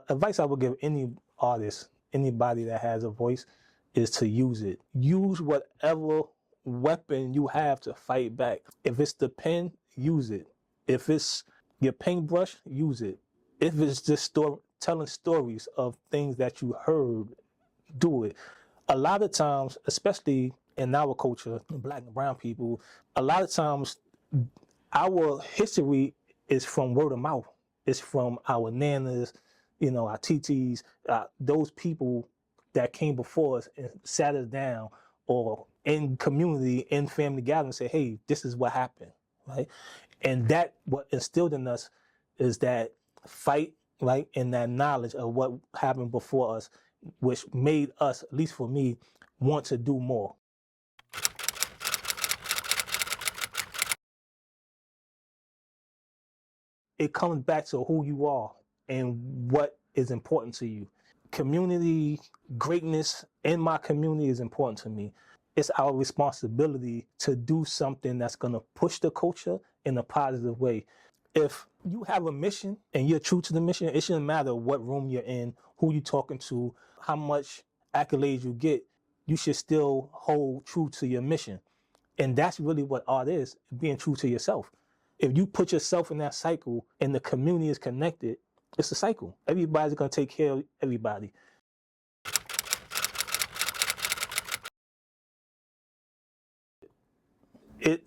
advice I would give any artist, anybody that has a voice, is to use it. Use whatever weapon you have to fight back. If it's the pen, use it. If it's your paintbrush, use it. If it's just telling stories of things that you heard, do it. A lot of times, especially in our culture, Black and brown people, a lot of times our history is from word of mouth. It's from our nanas, our TTs, those people that came before us and sat us down, or in community, in family gathering, say, hey, this is what happened, right? And that what instilled in us is that fight, right? And that knowledge of what happened before us, which made us, at least for me, want to do more. It comes back to who you are and what is important to you. Community greatness in my community is important to me. It's our responsibility to do something that's going to push the culture in a positive way. If you have a mission and you're true to the mission, it shouldn't matter what room you're in, who you're talking to, how much accolades you get, you should still hold true to your mission. And that's really what art is, being true to yourself. If you put yourself in that cycle and the community is connected, it's a cycle. Everybody's going to take care of everybody. It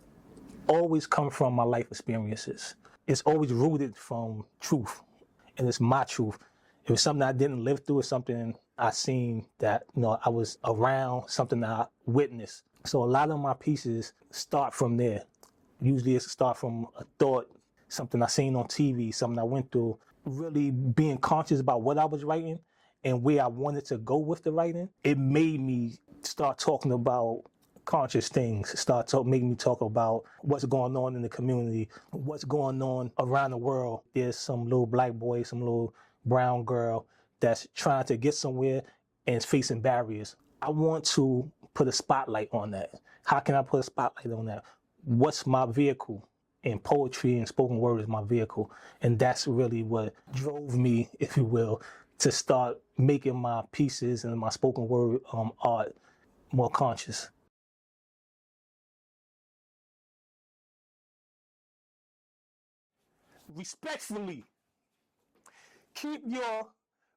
always comes from my life experiences. It's always rooted from truth, and it's my truth. If it's something I didn't live through, it's something I seen that I was around, something that I witnessed. So a lot of my pieces start from there. Usually it's start from a thought, something I seen on TV, something I went through. Really being conscious about what I was writing and where I wanted to go with the writing, it made me start talking about conscious things, making me talk about what's going on in the community, what's going on around the world. There's some little Black boy, some little brown girl that's trying to get somewhere and is facing barriers. I want to put a spotlight on that. How can I put a spotlight on that? What's my vehicle? And poetry and spoken word is my vehicle. And that's really what drove me, if you will, to start making my pieces and my spoken word art more conscious. Respectfully, keep your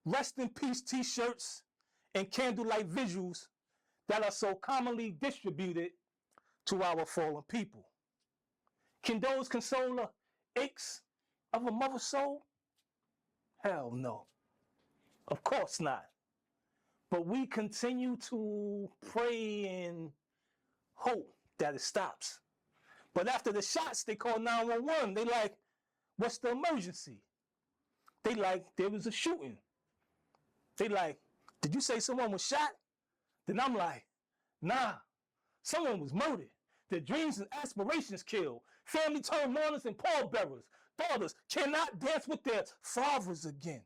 rest in peace t-shirts and candlelight visuals that are so commonly distributed to our fallen people. Can those console the aches of a mother's soul? Hell no. Of course not. But we continue to pray and hope that it stops. But after the shots, they call 911. They like, what's the emergency? They like, there was a shooting. They like, did you say someone was shot? Then I'm like, nah, someone was murdered. Their dreams and aspirations killed. Family turned mourners and pallbearers. Daughters cannot dance with their fathers again.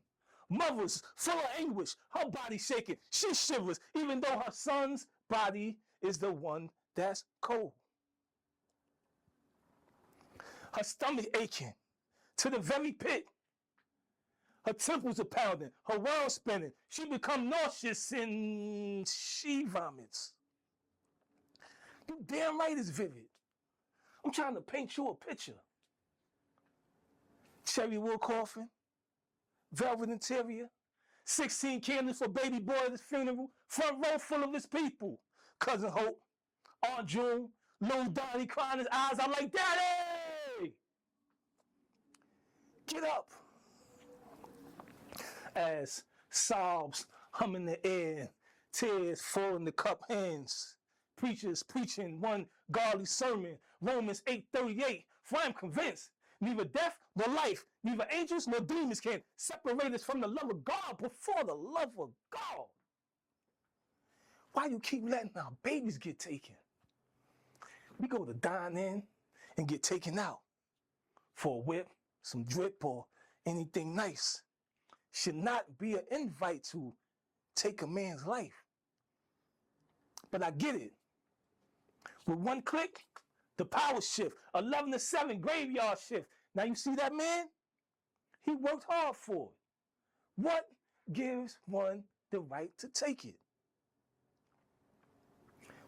Mothers full of anguish, her body shaking. She shivers, even though her son's body is the one that's cold. Her stomach aching to the very pit. Her temples are pounding, her world spinning. She becomes nauseous and she vomits. You damn right it's vivid. I'm trying to paint you a picture. Cherry wood coffin, velvet interior, 16 candles for baby boy at his funeral, front row full of his people. Cousin Hope, Aunt June, little Donnie crying his eyes out like, Daddy! Get up! As sobs hum in the air, tears fall in the cup hands. Preachers preaching one godly sermon, Romans 8:38. For I am convinced, neither death nor life, neither angels nor demons can separate us from the love of God, before the love of God. Why you keep letting our babies get taken? We go to dine in and get taken out for a whip, some drip, or anything nice. Should not be an invite to take a man's life. But I get it. With one click, the power shift, 11 to 7 graveyard shift. Now you see that man? He worked hard for it. What gives one the right to take it.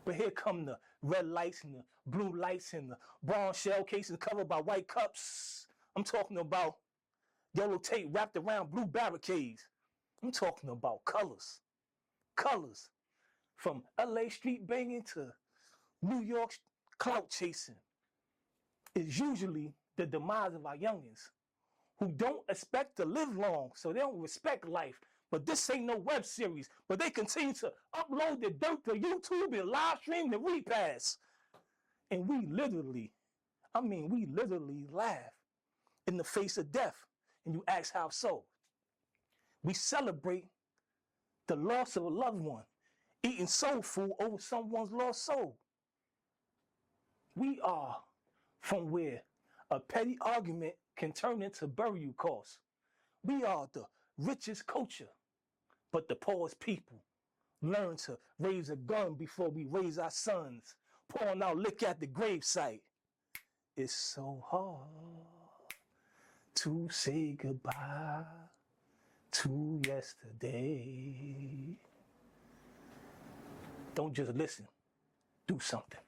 But here come the red lights and the blue lights and the brown shell cases covered by white cups. I'm talking about yellow tape wrapped around blue barricades. I'm talking about colors. Colors. From LA street banging to New York clout chasing. Is usually the demise of our youngins who don't expect to live long, so they don't respect life. But this ain't no web series. But they continue to upload the dirt to YouTube and live stream the repass. And we literally laugh in the face of death. And you ask how so? We celebrate the loss of a loved one, eating soul food over someone's lost soul. We are from where a petty argument can turn into burial costs. We are the richest culture, but the poorest people. Learn to raise a gun before we raise our sons. Pouring out lick at the gravesite. It's so hard to say goodbye to yesterday. Don't just listen. Do something.